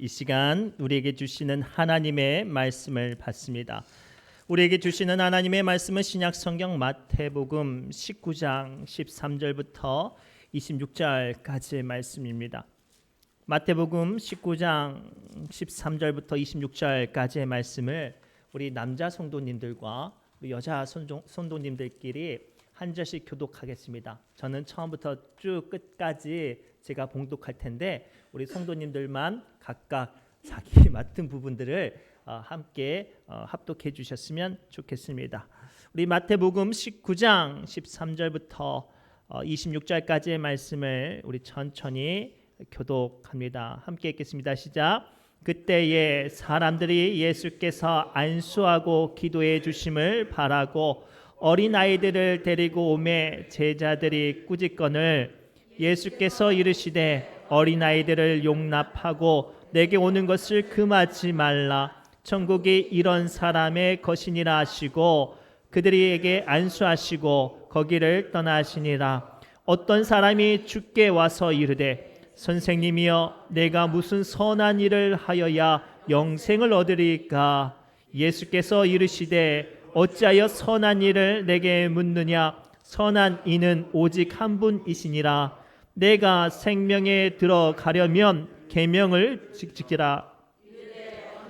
이 시간 우리에게 주시는 하나님의 말씀을 받습니다. 우리에게 주시는 하나님의 말씀은 신약 성경 마태복음 19장 13절부터 26절까지의 말씀입니다. 마태복음 19장 13절부터 26절까지의 말씀을 우리 남자 성도님들과 우리 여자 성도님들끼리 한 절씩 교독하겠습니다. 저는 처음부터 쭉 끝까지 제가 봉독할 텐데 우리 성도님들만 각각 자기 맡은 부분들을 함께 합독해 주셨으면 좋겠습니다. 우리 마태복음 19장 13절부터 26절까지의 말씀을 우리 천천히 교독합니다. 함께 읽겠습니다. 시작. 그때에 사람들이 예수께서 안수하고 기도해 주심을 바라고 어린아이들을 데리고 오매 제자들이 꾸짖거늘 예수께서 이르시되 어린아이들을 용납하고 내게 오는 것을 금하지 말라. 천국이 이런 사람의 것이니라 하시고 그들에게 안수하시고 거기를 떠나시니라. 어떤 사람이 주께 와서 이르되 선생님이여 내가 무슨 선한 일을 하여야 영생을 얻으리까? 예수께서 이르시되 어찌하여 선한 일을 내게 묻느냐? 선한 이는 오직 한 분이시니라. 내가 생명에 들어가려면 계명을 지키라.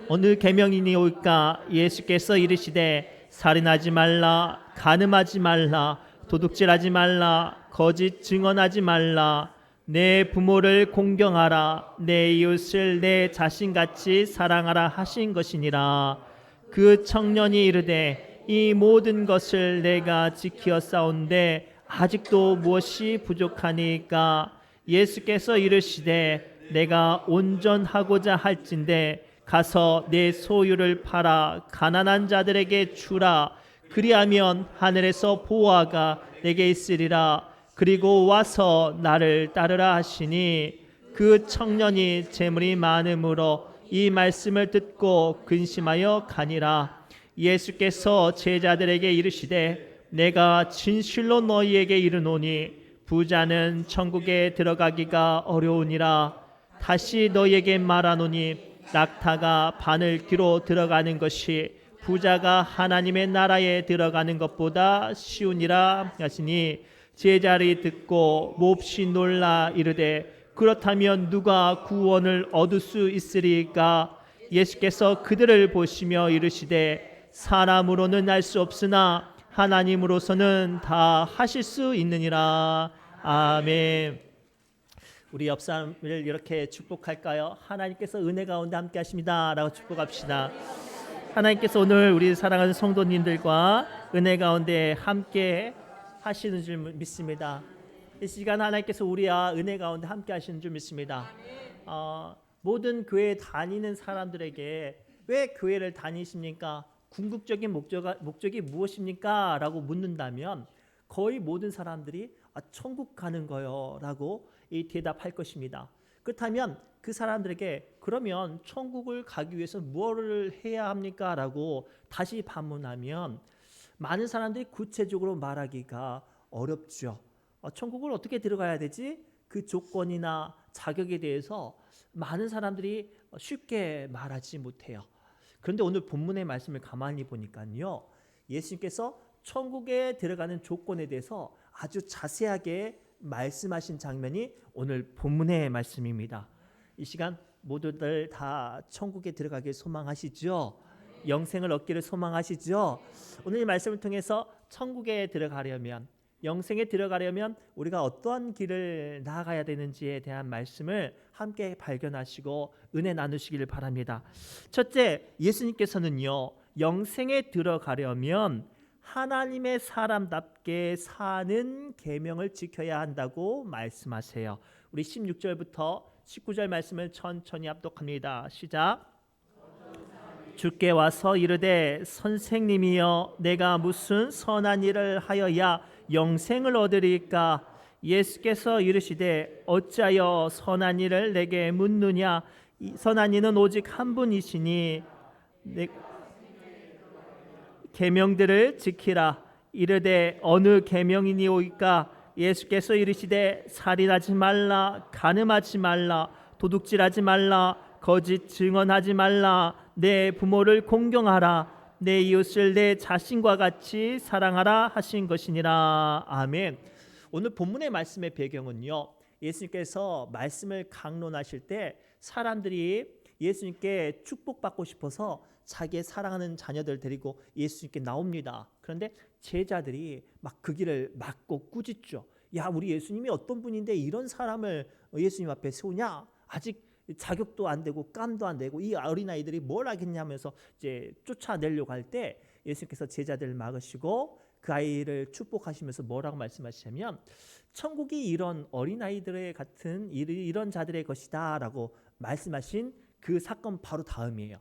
어느 계명이니올까? 예수께서 이르시되 살인하지 말라, 간음하지 말라, 도둑질하지 말라, 거짓 증언하지 말라, 내 부모를 공경하라, 내 이웃을 내 자신같이 사랑하라 하신 것이니라. 그 청년이 이르되 이 모든 것을 내가 지키었사온데 아직도 무엇이 부족하니까? 예수께서 이르시되 내가 온전하고자 할진대 가서 내 소유를 팔아 가난한 자들에게 주라. 그리하면 하늘에서 보화가 내게 있으리라. 그리고 와서 나를 따르라 하시니 그 청년이 재물이 많음으로 이 말씀을 듣고 근심하여 가니라. 예수께서 제자들에게 이르시되 내가 진실로 너희에게 이르노니 부자는 천국에 들어가기가 어려우니라. 다시 너희에게 말하노니 낙타가 바늘귀로 들어가는 것이 부자가 하나님의 나라에 들어가는 것보다 쉬우니라 하시니 제자들이 듣고 몹시 놀라 이르되 그렇다면 누가 구원을 얻을 수 있으리까? 예수께서 그들을 보시며 이르시되 사람으로는 알 수 없으나 하나님으로서는 다 하실 수 있느니라. 아멘. 우리 옆 사람을 이렇게 축복할까요? 하나님께서 은혜 가운데 함께 하십니다 라고 축복합시다. 하나님께서 오늘 우리 사랑하는 성도님들과 은혜 가운데 함께 하시는 줄 믿습니다. 이 시간 하나님께서 우리와 은혜 가운데 함께 하시는 줄 믿습니다. 모든 교회 다니는 사람들에게 왜 교회를 다니십니까? 궁극적인 목적이 무엇입니까? 라고 묻는다면 거의 모든 사람들이 천국 가는 거요 라고 대답할 것입니다. 그렇다면 그 사람들에게 그러면 천국을 가기 위해서 무엇을 해야 합니까? 라고 다시 반문하면 많은 사람들이 구체적으로 말하기가 어렵죠. 천국을 어떻게 들어가야 되지? 그 조건이나 자격에 대해서 많은 사람들이 쉽게 말하지 못해요. 그런데 오늘 본문의 말씀을 가만히 보니까요, 예수님께서 천국에 들어가는 조건에 대해서 아주 자세하게 말씀하신 장면이 오늘 본문의 말씀입니다. 이 시간 모두들 다 천국에 들어가길 소망하시죠? 영생을 얻기를 소망하시죠? 오늘 이 말씀을 통해서 천국에 들어가려면, 영생에 들어가려면 우리가 어떠한 길을 나아가야 되는지에 대한 말씀을 함께 발견하시고 은혜 나누시기를 바랍니다. 첫째, 예수님께서는요, 영생에 들어가려면 하나님의 사람답게 사는 계명을 지켜야 한다고 말씀하세요. 우리 16절부터 19절 말씀을 천천히 합독합니다. 시작. 주께 와서 이르되 선생님이여 내가 무슨 선한 일을 하여야 영생을 얻으리까? 예수께서 이르시되 어찌하여 선한 일을 내게 묻느냐? 선한 이는 오직 한 분이시니 계명들을 지키라. 이르되 어느 계명이니오이까? 예수께서 이르시되 살인하지 말라, 간음하지 말라, 도둑질하지 말라, 거짓 증언하지 말라. 내 부모를 공경하라. 내 이웃을 내 자신과 같이 사랑하라 하신 것이니라. 아멘. 오늘 본문의 말씀의 배경은요, 예수님께서 말씀을 강론하실 때 사람들이 예수님께 축복받고 싶어서 자기의 사랑하는 자녀들 데리고 예수님께 나옵니다. 그런데 제자들이 막 그 길을 막고 꾸짖죠. 야, 우리 예수님이 어떤 분인데 이런 사람을 예수님 앞에 세우냐? 아직 자격도 안 되고 깜도 안 되고 이 어린아이들이 뭘 하겠냐면서 이제 쫓아내려고 할 때 예수님께서 제자들을 막으시고 그 아이를 축복하시면서 뭐라고 말씀하시냐면, 천국이 이런 어린아이들의 같은 이런 자들의 것이다 라고 말씀하신 그 사건 바로 다음이에요.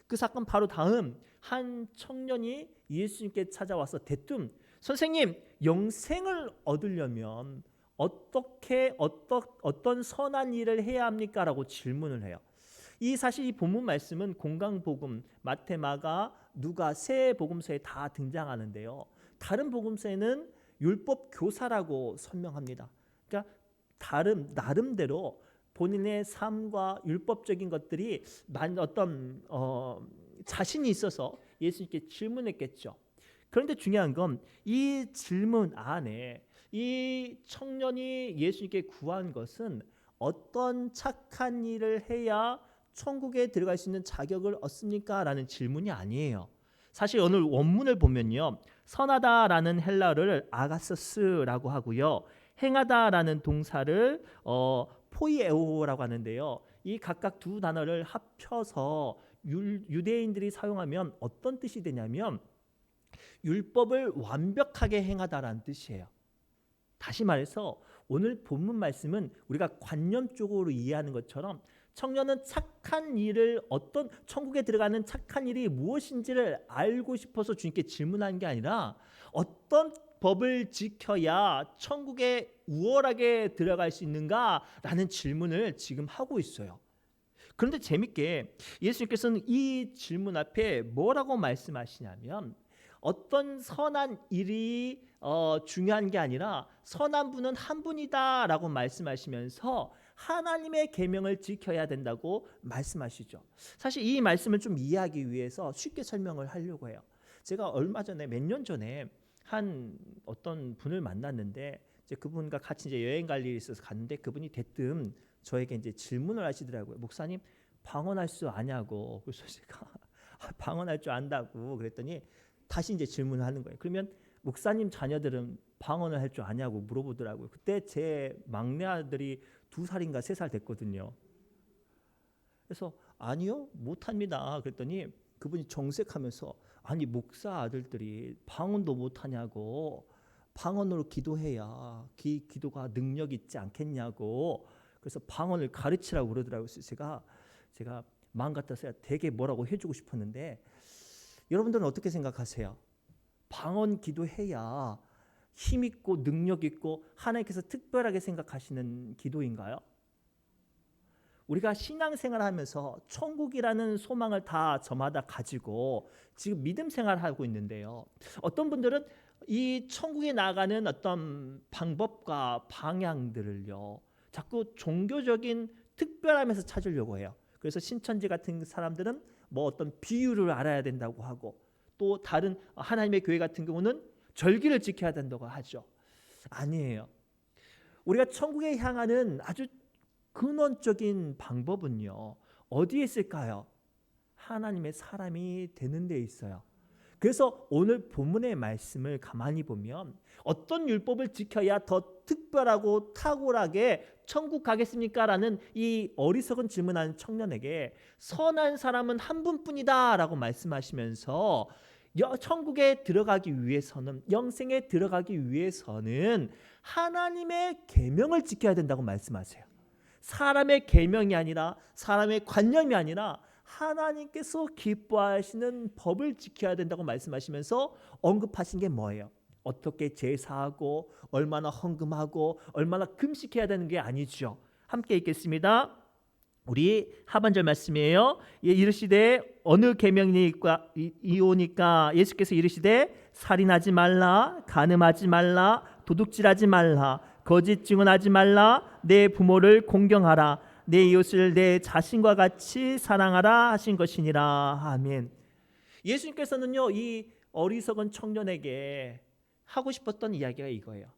그 사건 바로 다음, 한 청년이 예수님께 찾아와서 대뜸, 선생님, 영생을 얻으려면 어떤 선한 일을 해야 합니까? 라고 질문을 해요. 사실 이 본문 말씀은 공강복음, 마태, 마가, 누가 세 복음서에 다 등장하는데요. 다른 복음서에는 율법 교사라고 설명합니다. 그러니까 나름대로 본인의 삶과 율법적인 것들이 어떤 자신이 있어서 예수님께 질문했겠죠. 그런데 중요한 건 이 질문 안에 이 청년이 예수님께 구한 것은 어떤 착한 일을 해야 천국에 들어갈 수 있는 자격을 얻습니까? 라는 질문이 아니에요. 사실 오늘 원문을 보면요, 선하다라는 헬라어를 아가서스라고 하고요, 행하다라는 동사를 포이에오라고 하는데요. 이 각각 두 단어를 합쳐서 유대인들이 사용하면 어떤 뜻이 되냐면 율법을 완벽하게 행하다라는 뜻이에요. 다시 말해서 오늘 본문 말씀은 우리가 관념적으로 이해하는 것처럼 청년은 착한 일을, 어떤 천국에 들어가는 착한 일이 무엇인지를 알고 싶어서 주님께 질문한 게 아니라 어떤 법을 지켜야 천국에 우월하게 들어갈 수 있는가라는 질문을 지금 하고 있어요. 그런데 재밌게 예수님께서는 이 질문 앞에 뭐라고 말씀하시냐면, 어떤 선한 일이 중요한 게 아니라 선한 분은 한 분이다라고 말씀하시면서 하나님의 계명을 지켜야 된다고 말씀하시죠. 사실 이 말씀을 좀 이해하기 위해서 쉽게 설명을 하려고 해요. 제가 얼마 전에, 몇 년 전에 한 어떤 분을 만났는데, 이제 그분과 같이 이제 여행 갈 일이 있어서 갔는데, 그분이 대뜸 저에게 이제 질문을 하시더라고요. 목사님, 방언할 수 아냐고. 그래서 제가 방언할 줄 안다고 그랬더니 다시 이제 질문을 하는 거예요. 그러면 목사님 자녀들은 방언을 할 줄 아냐고 물어보더라고요. 그때 제 막내 아들이 2살인가 3살 됐거든요. 그래서 아니요, 못합니다. 그랬더니 그분이 정색하면서, 아니 목사 아들들이 방언도 못하냐고, 방언으로 기도해야 기도가 능력 있지 않겠냐고, 그래서 방언을 가르치라고 그러더라고요. 그래서 제가 마음 같아서야 되게 뭐라고 해주고 싶었는데, 여러분들은 어떻게 생각하세요? 방언 기도해야 힘 있고 능력 있고 하나님께서 특별하게 생각하시는 기도인가요? 우리가 신앙생활을 하면서 천국이라는 소망을 다 저마다 가지고 지금 믿음 생활을 하고 있는데요, 어떤 분들은 이 천국에 나가는 어떤 방법과 방향들을요 자꾸 종교적인 특별함에서 찾으려고 해요. 그래서 신천지 같은 사람들은 뭐 어떤 비유를 알아야 된다고 하고, 또 다른 하나님의 교회 같은 경우는 절기를 지켜야 된다고 하죠. 아니에요. 우리가 천국에 향하는 아주 근원적인 방법은요, 어디에 있을까요? 하나님의 사람이 되는 데 있어요. 그래서 오늘 본문의 말씀을 가만히 보면 어떤 율법을 지켜야 더 특별하고 탁월하게 천국 가겠습니까? 라는 이 어리석은 질문하는 청년에게 선한 사람은 한 분뿐이다 라고 말씀하시면서 천국에 들어가기 위해서는, 영생에 들어가기 위해서는 하나님의 계명을 지켜야 된다고 말씀하세요. 사람의 계명이 아니라, 사람의 관념이 아니라 하나님께서 기뻐하시는 법을 지켜야 된다고 말씀하시면서 언급하신 게 뭐예요? 어떻게 제사하고 얼마나 헌금하고 얼마나 금식해야 되는 게 아니죠. 함께 읽겠습니다. 우리 하반절 말씀이에요. 이르시되 어느 계명이니까 이오니까, 예수께서 이르시되 살인하지 말라, 간음하지 말라, 도둑질하지 말라, 거짓 증언하지 말라, 내 부모를 공경하라, 내 이웃을 내 자신과 같이 사랑하라 하신 것이니라. 아멘. 예수님께서는요, 이 어리석은 청년에게 하고 싶었던 이야기가 이거예요.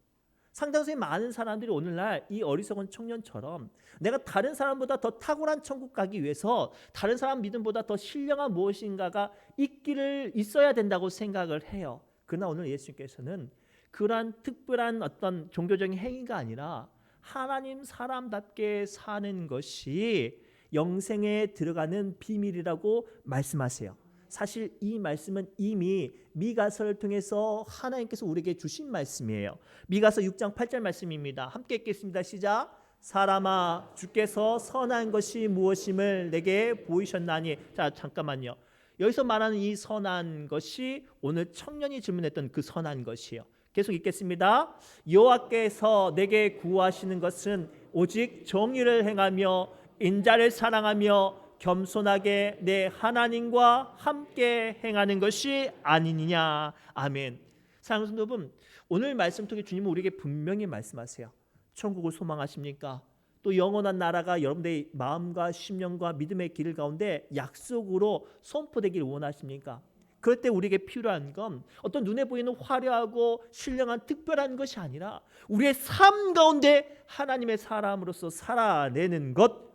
상당히 많은 사람들이 오늘날 이 어리석은 청년처럼 내가 다른 사람보다 더 탁월한 천국 가기 위해서 다른 사람 믿음보다 더 신령한 무엇인가가 있어야 된다고 생각을 해요. 그러나 오늘 예수님께서는 그러한 특별한 어떤 종교적인 행위가 아니라 하나님 사람답게 사는 것이 영생에 들어가는 비밀이라고 말씀하세요. 사실 이 말씀은 이미 미가서를 통해서 하나님께서 우리에게 주신 말씀이에요. 미가서 6장 8절 말씀입니다. 함께 읽겠습니다. 시작. 사람아, 주께서 선한 것이 무엇임을 내게 보이셨나니. 자, 잠깐만요. 여기서 말하는 이 선한 것이 오늘 청년이 질문했던 그 선한 것이에요. 계속 읽겠습니다. 여호와께서 내게 구하시는 것은 오직 정의를 행하며 인자를 사랑하며 겸손하게 내 하나님과 함께 행하는 것이 아니니냐. 아멘. 사랑하는 성도 여러분, 오늘 말씀 통해 주님은 우리에게 분명히 말씀하세요. 천국을 소망하십니까? 또 영원한 나라가 여러분들의 마음과 심령과 믿음의 길 가운데 약속으로 선포되길 원하십니까? 그럴 때 우리에게 필요한 건 어떤 눈에 보이는 화려하고 신령한 특별한 것이 아니라 우리의 삶 가운데 하나님의 사람으로서 살아내는 것,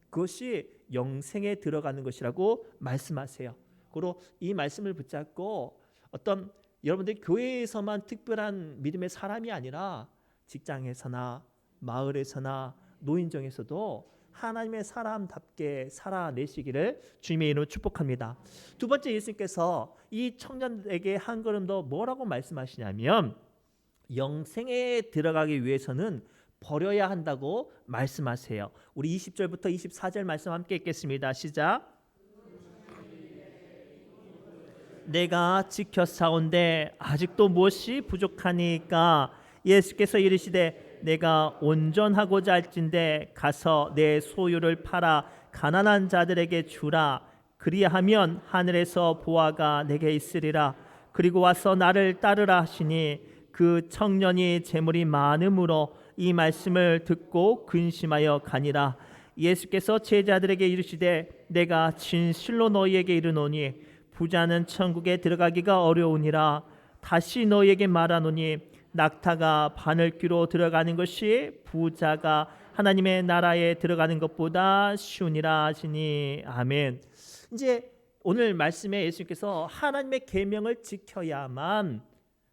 그것이 영생에 들어가는 것이라고 말씀하세요. 그리고 이 말씀을 붙잡고 어떤 여러분들 교회에서만 특별한 믿음의 사람이 아니라 직장에서나 마을에서나 노인정에서도 하나님의 사람답게 살아내시기를 주님의 이름으로 축복합니다. 두 번째, 예수님께서 이 청년에게 한 걸음 더 뭐라고 말씀하시냐면 영생에 들어가기 위해서는 버려야 한다고 말씀하세요. 우리 20절부터 24절 말씀 함께 읽겠습니다. 시작. 내가 지켰사온데 아직도 무엇이 부족하니까? 예수께서 이르시되 내가 온전하고자 할진대 가서 내 소유를 팔아 가난한 자들에게 주라. 그리하면 하늘에서 보화가 내게 있으리라. 그리고 와서 나를 따르라 하시니 그 청년이 재물이 많음으로 이 말씀을 듣고 근심하여 가니라. 예수께서 제자들에게 이르시되 내가 진실로 너희에게 이르노니 부자는 천국에 들어가기가 어려우니라. 다시 너희에게 말하노니 낙타가 바늘귀로 들어가는 것이 부자가 하나님의 나라에 들어가는 것보다 쉬우니라 하시니. 아멘. 이제 오늘 말씀에 예수님께서 하나님의 계명을 지켜야만,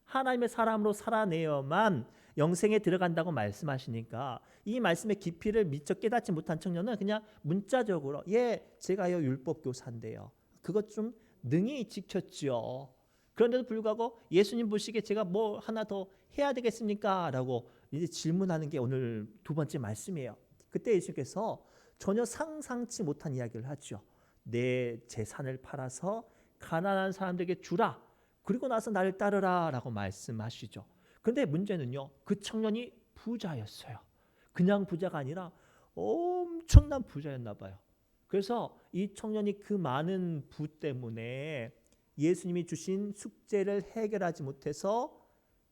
하나님의 사람으로 살아내야만 영생에 들어간다고 말씀하시니까 이 말씀의 깊이를 미처 깨닫지 못한 청년은 그냥 문자적으로 제가요 율법교사인데요, 그것 좀 능히 지켰죠. 그런데도 불구하고 예수님 보시기에 제가 뭐 하나 더 해야 되겠습니까? 라고 이제 질문하는 게 오늘 두 번째 말씀이에요. 그때 예수님께서 전혀 상상치 못한 이야기를 하죠. 내 재산을 팔아서 가난한 사람들에게 주라. 그리고 나서 나를 따르라 라고 말씀하시죠. 그런데 문제는요, 그 청년이 부자였어요. 그냥 부자가 아니라 엄청난 부자였나 봐요. 그래서 이 청년이 그 많은 부 때문에 예수님이 주신 숙제를 해결하지 못해서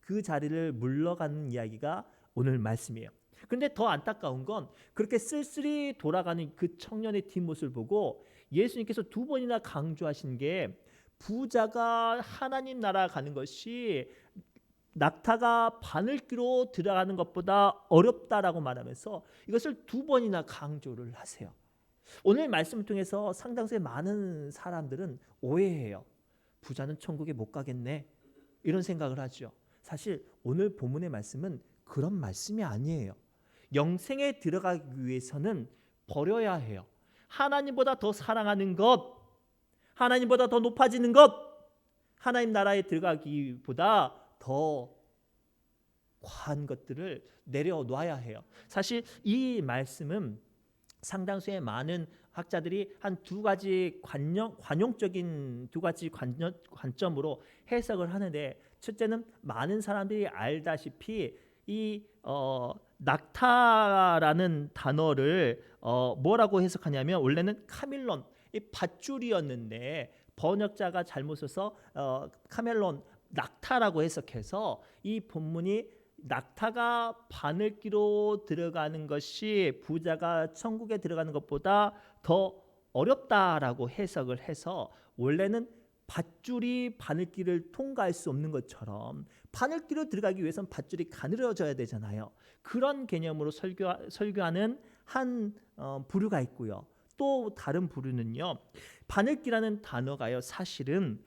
그 자리를 물러가는 이야기가 오늘 말씀이에요. 그런데 더 안타까운 건 그렇게 쓸쓸히 돌아가는 그 청년의 뒷모습을 보고 예수님께서 두 번이나 강조하신 게 부자가 하나님 나라 가는 것이 낙타가 바늘귀로 들어가는 것보다 어렵다라고 말하면서 이것을 두 번이나 강조를 하세요. 오늘 말씀을 통해서 상당수의 많은 사람들은 오해해요. 부자는 천국에 못 가겠네, 이런 생각을 하죠. 사실 오늘 본문의 말씀은 그런 말씀이 아니에요. 영생에 들어가기 위해서는 버려야 해요. 하나님보다 더 사랑하는 것, 하나님보다 더 높아지는 것, 하나님 나라에 들어가기보다 더 과한 것들을 내려놔야 해요. 사실 이 말씀은 상당수의 많은 학자들이 한 두 가지 관용적인 두 가지 관점으로 해석을 하는데, 첫째는 많은 사람들이 알다시피 이 낙타라는 단어를 뭐라고 해석하냐면 원래는 카밀론, 이 밧줄이었는데 번역자가 잘못 써서 카멜론, 낙타라고 해석해서 이 본문이 낙타가 바늘기로 들어가는 것이 부자가 천국에 들어가는 것보다 더 어렵다라고 해석을 해서, 원래는 밧줄이 바늘길을 통과할 수 없는 것처럼 바늘길로 들어가기 위해서는 밧줄이 가늘어져야 되잖아요. 그런 개념으로 설교하는 한 부류가 있고요. 또 다른 부류는요, 바늘기라는 단어가요, 사실은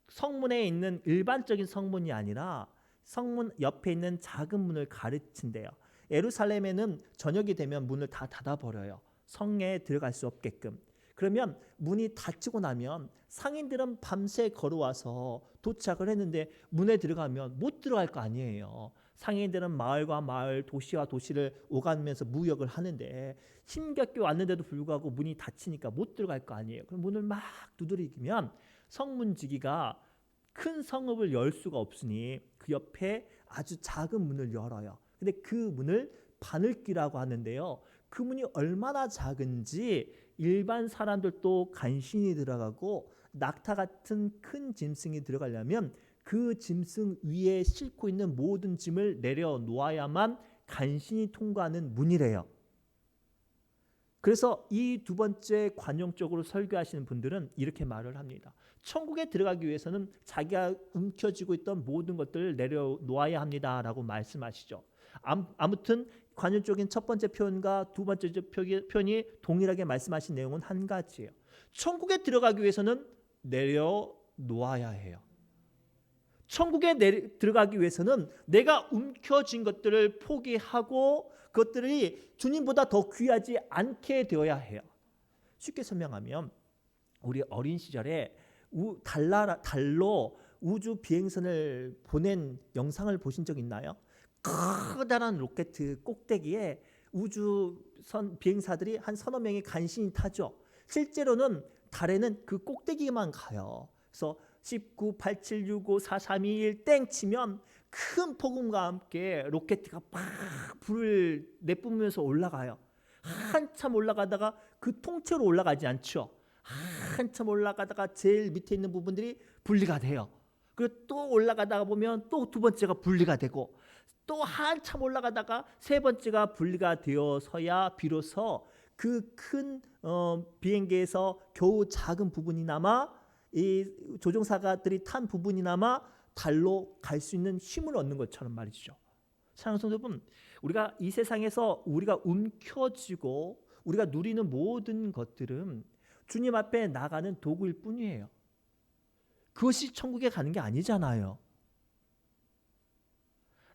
성문에 있는 일반적인 성문이 아니라 성문 옆에 있는 작은 문을 가르친대요. 예루살렘에는 저녁이 되면 문을 다 닫아버려요. 성에 들어갈 수 없게끔. 그러면 문이 닫히고 나면 상인들은 밤새 걸어와서 도착을 했는데 문에 들어가면 못 들어갈 거 아니에요. 상인들은 마을과 마을, 도시와 도시를 오가면서 무역을 하는데 힘겹게 왔는데도 불구하고 문이 닫히니까 못 들어갈 거 아니에요. 그럼 문을 막 두드리면 성문지기가 큰 성읍을 열 수가 없으니 그 옆에 아주 작은 문을 열어요. 근데 그 문을 바늘기라고 하는데요. 그 문이 얼마나 작은지 일반 사람들도 간신히 들어가고, 낙타 같은 큰 짐승이 들어가려면 그 짐승 위에 싣고 있는 모든 짐을 내려놓아야만 간신히 통과하는 문이래요. 그래서 이 두 번째 관용적으로 설교하시는 분들은 이렇게 말을 합니다. 천국에 들어가기 위해서는 자기가 움켜쥐고 있던 모든 것들을 내려놓아야 합니다라고 말씀하시죠. 아무튼 관용적인 첫 번째 표현과 두 번째 표현이 동일하게 말씀하신 내용은 한 가지예요. 천국에 들어가기 위해서는 내려놓아야 해요. 천국에 들어가기 위해서는 내가 움켜쥔 것들을 포기하고 그것들이 주님보다 더 귀하지 않게 되어야 해요. 쉽게 설명하면 우리 어린 시절에 달로 우주 비행선을 보낸 영상을 보신 적 있나요? 커다란 로켓 꼭대기에 우주선 비행사들이 한 서너 명이 간신히 타죠. 실제로는 달에는 그 꼭대기만 가요. 그래서 19, 87, 65, 4, 3, 2, 1 땡 치면 큰 폭음과 함께 로켓가 막 불을 내뿜으면서 올라가요. 한참 올라가다가 그 통째로 올라가지 않죠. 한참 올라가다가 제일 밑에 있는 부분들이 분리가 돼요. 그리고 또 올라가다가 보면 또 두 번째가 분리가 되고, 또 한참 올라가다가 세 번째가 분리가 되어서야 비로소 그 큰 비행기에서 겨우 작은 부분이나마, 이 조종사들이 탄 부분이나마 달로 갈 수 있는 힘을 얻는 것처럼 말이죠. 사랑하는 성도 여러분, 우리가 이 세상에서 우리가 움켜쥐고 우리가 누리는 모든 것들은 주님 앞에 나가는 도구일 뿐이에요. 그것이 천국에 가는 게 아니잖아요.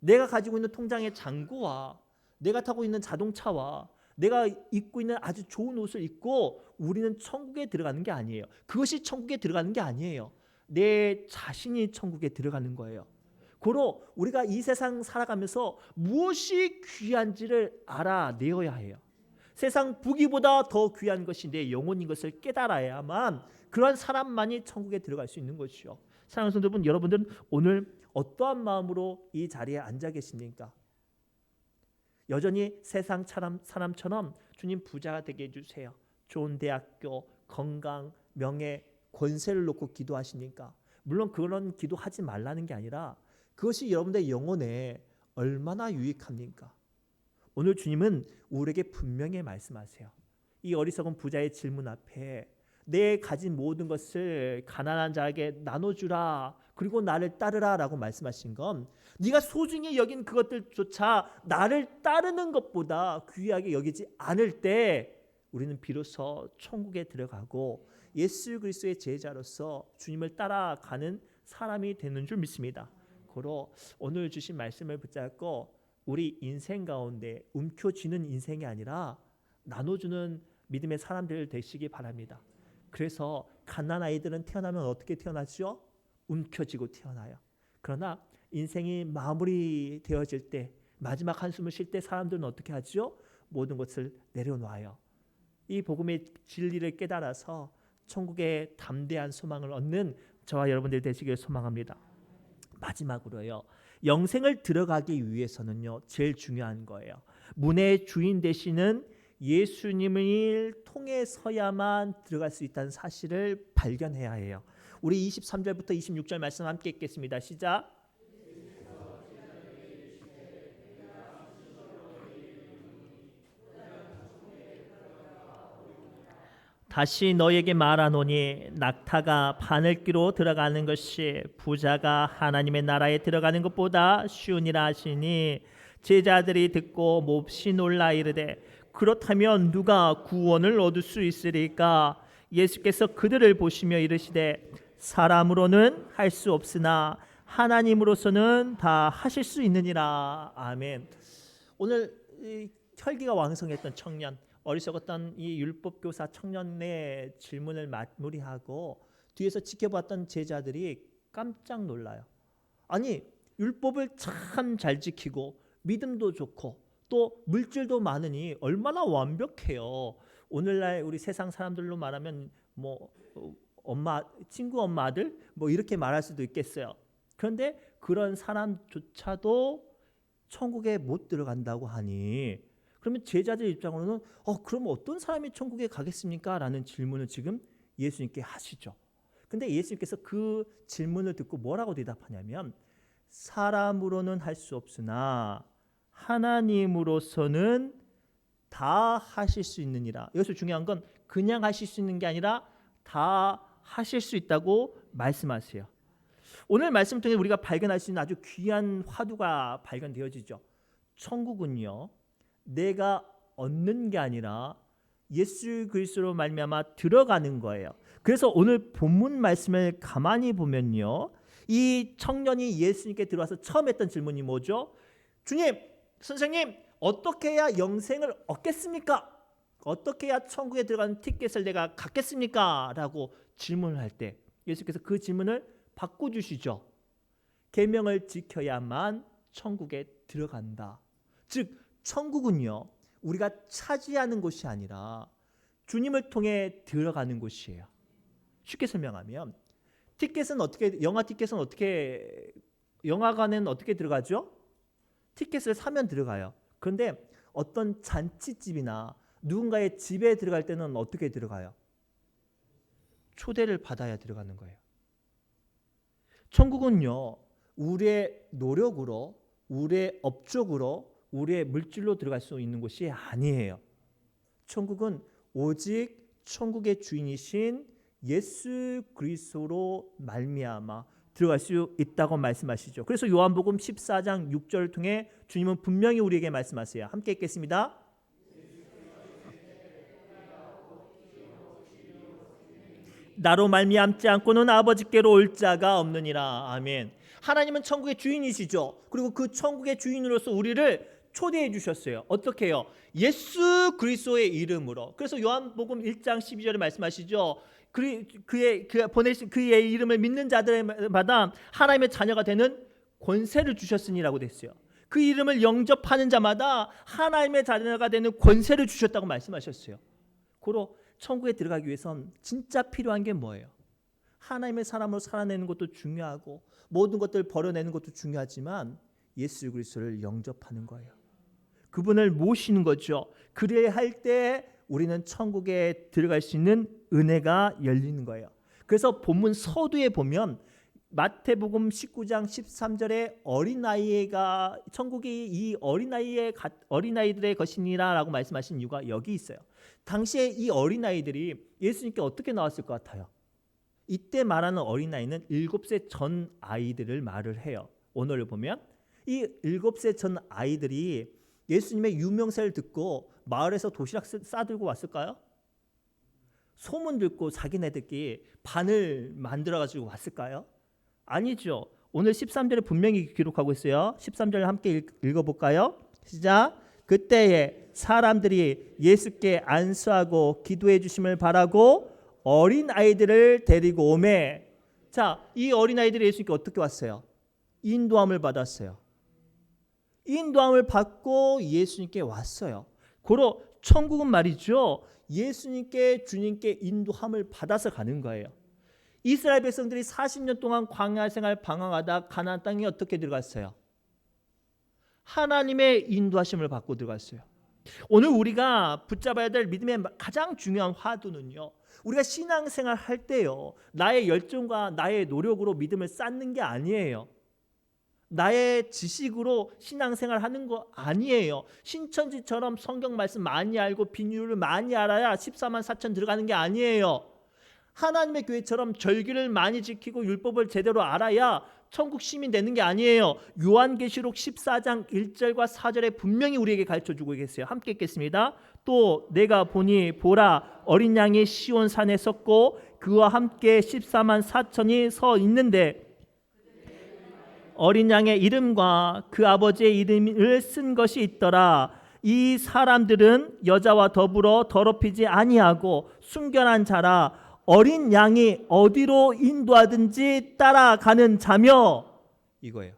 내가 가지고 있는 통장의 잔고와 내가 타고 있는 자동차와 내가 입고 있는 아주 좋은 옷을 입고 우리는 천국에 들어가는 게 아니에요. 그것이 천국에 들어가는 게 아니에요. 내 자신이 천국에 들어가는 거예요. 고로 우리가 이 세상 살아가면서 무엇이 귀한지를 알아내어야 해요. 세상 부귀보다 더 귀한 것이 내 영혼인 것을 깨달아야만 그러한 사람만이 천국에 들어갈 수 있는 것이죠. 사랑하는 성도 여러분, 여러분들은 오늘 어떠한 마음으로 이 자리에 앉아 계십니까? 여전히 세상 사람처럼 주님 부자가 되게 해주세요, 좋은 대학교, 건강, 명예, 권세를 놓고 기도하십니까? 물론 그런 기도하지 말라는 게 아니라 그것이 여러분의 영혼에 얼마나 유익합니까? 오늘 주님은 우리에게 분명히 말씀하세요. 이 어리석은 부자의 질문 앞에 내 가진 모든 것을 가난한 자에게 나눠주라, 그리고 나를 따르라 라고 말씀하신 건 네가 소중히 여긴 그것들조차 나를 따르는 것보다 귀하게 여기지 않을 때 우리는 비로소 천국에 들어가고 예수 그리스도의 제자로서 주님을 따라가는 사람이 되는 줄 믿습니다. 고로 오늘 주신 말씀을 붙잡고 우리 인생 가운데 움켜쥐는 인생이 아니라 나눠주는 믿음의 사람들 되시기 바랍니다. 그래서 갓난 아이들은 태어나면 어떻게 태어나죠? 움켜쥐고 태어나요. 그러나 인생이 마무리되어질 때, 마지막 한숨을 쉴 때 사람들은 어떻게 하죠? 모든 것을 내려놔요. 이 복음의 진리를 깨달아서 천국의 담대한 소망을 얻는 저와 여러분들 되시길 소망합니다. 마지막으로요, 영생을 들어가기 위해서는요, 제일 중요한 거예요. 문의 주인 되시는 예수님을 통해서야만 들어갈 수 있다는 사실을 발견해야 해요. 우리 23절부터 26절 말씀 함께 읽겠습니다. 시작. 다시 너에게 말하노니 낙타가 바늘귀로 들어가는 것이 부자가 하나님의 나라에 들어가는 것보다 쉬우니라 하시니 제자들이 듣고 몹시 놀라 이르되 그렇다면 누가 구원을 얻을 수 있으리까? 예수께서 그들을 보시며 이르시되 사람으로는 할 수 없으나 하나님으로서는 다 하실 수 있느니라. 아멘. 오늘 이 혈기가 왕성했던 청년, 어리석었던 이 율법교사 청년의 질문을 마무리하고 뒤에서 지켜봤던 제자들이 깜짝 놀라요. 아니, 율법을 참 잘 지키고 믿음도 좋고 또 물질도 많으니 얼마나 완벽해요. 오늘날 우리 세상 사람들로 말하면 뭐 엄마, 친구 엄마들 뭐 이렇게 말할 수도 있겠어요. 그런데 그런 사람조차도 천국에 못 들어간다고 하니 그러면 제자들 입장으로는 그럼 어떤 사람이 천국에 가겠습니까? 라는 질문을 지금 예수님께 하시죠. 근데 예수님께서 그 질문을 듣고 뭐라고 대답하냐면 사람으로는 할 수 없으나 하나님으로서는 다 하실 수 있느니라. 여기서 중요한 건 그냥 하실 수 있는 게 아니라 다 하실 수 있다고 말씀하세요. 오늘 말씀 통해 우리가 발견할 수 있는 아주 귀한 화두가 발견되어지죠. 천국은요, 내가 얻는 게 아니라 예수 그리스도로 말미암아 들어가는 거예요. 그래서 오늘 본문 말씀을 가만히 보면요, 이 청년이 예수님께 들어와서 처음 했던 질문이 뭐죠? 주님, 선생님, 어떻게 해야 영생을 얻겠습니까? 어떻게 해야 천국에 들어가는 티켓을 내가 갖겠습니까? 라고 질문을 할 때 예수께서 그 질문을 바꿔주시죠. 계명을 지켜야만 천국에 들어간다. 즉 천국은요, 우리가 차지하는 곳이 아니라 주님을 통해 들어가는 곳이에요. 쉽게 설명하면 영화 티켓은 어떻게, 영화관은 어떻게 들어가죠? 티켓을 사면 들어가요. 그런데 어떤 잔치집이나 누군가의 집에 들어갈 때는 어떻게 들어가요? 초대를 받아야 들어가는 거예요. 천국은요, 우리의 노력으로, 우리의 업적으로, 우리의 물질로 들어갈 수 있는 곳이 아니에요. 천국은 오직 천국의 주인이신 예수 그리스도로 말미암아 들어갈 수 있다고 말씀하시죠. 그래서 요한복음 14장 6절을 통해 주님은 분명히 우리에게 말씀하세요. 함께 읽겠습니다. 나로 말미암지 않고는 아버지께로 올 자가 없느니라. 아멘. 하나님은 천국의 주인이시죠. 그리고 그 천국의 주인으로서 우리를 초대해 주셨어요. 어떻게 해요? 예수 그리스도의 이름으로. 그래서 요한복음 1장 12절에 말씀하시죠. 그의 이름을 믿는 자들마다 하나님의 자녀가 되는 권세를 주셨으니라고 됐어요. 그 이름을 영접하는 자마다 하나님의 자녀가 되는 권세를 주셨다고 말씀하셨어요. 고로 천국에 들어가기 위해선 진짜 필요한 게 뭐예요? 하나님의 사람으로 살아내는 것도 중요하고 모든 것들을 버려내는 것도 중요하지만 예수 그리스도를 영접하는 거예요. 그분을 모시는 거죠. 그래야 할 때 우리는 천국에 들어갈 수 있는 은혜가 열리는 거예요. 그래서 본문 서두에 보면 마태복음 19장 13절에 어린아이가 천국이 이 어린아이들의 것이니라라고 말씀하신 이유가 여기 있어요. 당시에 이 어린아이들이 예수님께 어떻게 나왔을 것 같아요? 이때 말하는 어린아이는 7세 전 아이들을 말을 해요. 오늘을 보면 이 7세 전 아이들이 예수님의 유명세를 듣고 마을에서 도시락 싸들고 왔을까요? 소문 듣고 자기네들끼리 반을 만들어가지고 왔을까요? 아니죠. 오늘 13절에 분명히 기록하고 있어요. 13절 함께 읽어볼까요? 시작. 그때에 사람들이 예수께 안수하고 기도해 주심을 바라고 어린 아이들을 데리고 오매. 자, 이 어린 아이들이 예수님께 어떻게 왔어요? 인도함을 받았어요. 인도함을 받고 예수님께 왔어요. 고로 천국은 말이죠, 예수님께 주님께 인도함을 받아서 가는 거예요. 이스라엘 백성들이 40년 동안 광야 생활 방황하다 가나안 땅에 어떻게 들어갔어요? 하나님의 인도하심을 받고 들어갔어요. 오늘 우리가 붙잡아야 될 믿음의 가장 중요한 화두는요, 우리가 신앙생활 할 때요, 나의 열정과 나의 노력으로 믿음을 쌓는 게 아니에요. 나의 지식으로 신앙생활 하는 거 아니에요. 신천지처럼 성경 말씀 많이 알고 비유를 많이 알아야 14만 4천 들어가는 게 아니에요. 하나님의 교회처럼 절기를 많이 지키고 율법을 제대로 알아야 천국 시민 되는 게 아니에요. 요한계시록 14장 1절과 4절에 분명히 우리에게 가르쳐주고 계세요. 함께 읽겠습니다. 또 내가 보니 보라 어린 양이 시온 산에 섰고 그와 함께 14만 4천이 서 있는데 어린 양의 이름과 그 아버지의 이름을 쓴 것이 있더라. 이 사람들은 여자와 더불어 더럽히지 아니하고 순결한 자라. 어린 양이 어디로 인도하든지 따라가는 자며. 이거예요.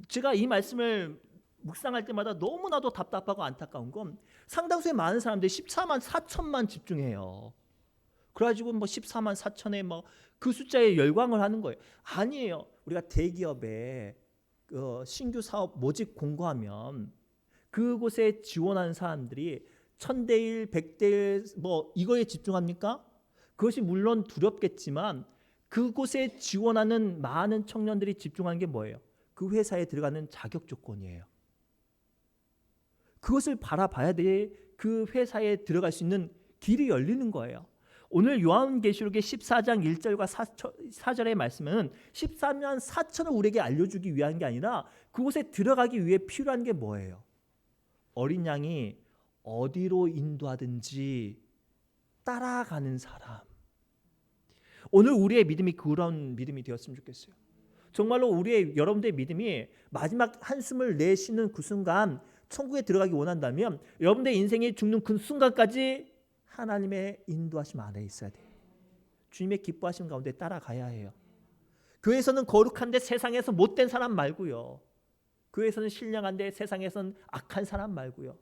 제가 이 말씀을 묵상할 때마다 너무나도 답답하고 안타까운 건 상당수의 많은 사람들이 14만 4천만 집중해요. 그래가지고 뭐 14만 4천에 뭐 그 숫자에 열광을 하는 거예요. 아니에요. 우리가 대기업에 신규 사업 모집 공고하면 그곳에 지원하는 사람들이 1000대1, 100대1 뭐 이거에 집중합니까? 그것이 물론 두렵겠지만 그곳에 지원하는 많은 청년들이 집중하는 게 뭐예요? 그 회사에 들어가는 자격 조건이에요. 그것을 바라봐야 돼. 그 회사에 들어갈 수 있는 길이 열리는 거예요. 오늘 요한계시록의 14장 1절과 4절의 말씀은 14만 4천을 우리에게 알려주기 위한 게 아니라 그곳에 들어가기 위해 필요한 게 뭐예요? 어린 양이 어디로 인도하든지 따라가는 사람. 오늘 우리의 믿음이 그런 믿음이 되었으면 좋겠어요. 정말로 여러분들의 믿음이 마지막 한숨을 내쉬는 그 순간 천국에 들어가기 원한다면 여러분들의 인생이 죽는 그 순간까지 하나님의 인도하심 안에 있어야 돼요. 주님의 기뻐하심 가운데 따라가야 해요. 교회에서는 거룩한데 세상에서 못된 사람 말고요. 교회에서는 신령한데 세상에서는 악한 사람 말고요.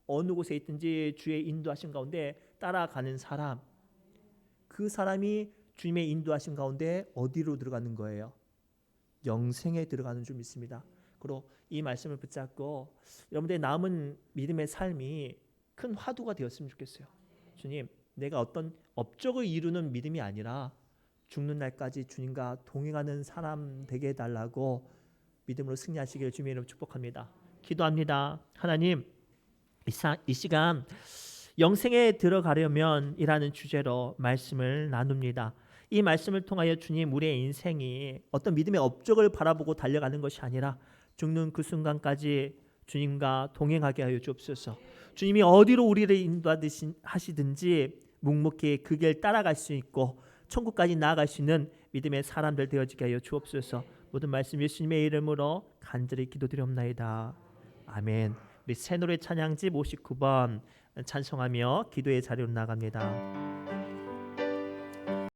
어느 곳에 있든지 주의 인도하심 가운데 따라가는 사람. 그 사람이 주님의 인도하심 가운데 어디로 들어가는 거예요? 영생에 들어가는 줄 믿습니다. 그리고 이 말씀을 붙잡고 여러분들의 남은 믿음의 삶이 큰 화두가 되었으면 좋겠어요. 주님, 내가 어떤 업적을 이루는 믿음이 아니라 죽는 날까지 주님과 동행하는 사람 되게 해달라고 믿음으로 승리하시기를 주님의 이름으로 축복합니다. 기도합니다. 하나님, 이 시간 영생에 들어가려면 이라는 주제로 말씀을 나눕니다. 이 말씀을 통하여 주님, 우리의 인생이 어떤 믿음의 업적을 바라보고 달려가는 것이 아니라 죽는 그 순간까지 주님과 동행하게 하여 주옵소서. 주님이 어디로 우리를 인도하시든지 묵묵히 그 길 따라갈 수 있고 천국까지 나아갈 수 있는 믿음의 사람들 되어지게 하여 주옵소서. 모든 말씀 예수님의 이름으로 간절히 기도드리옵나이다. 아멘. 우리 새노래 찬양집 59번 찬송하며 기도의 자리로 나갑니다.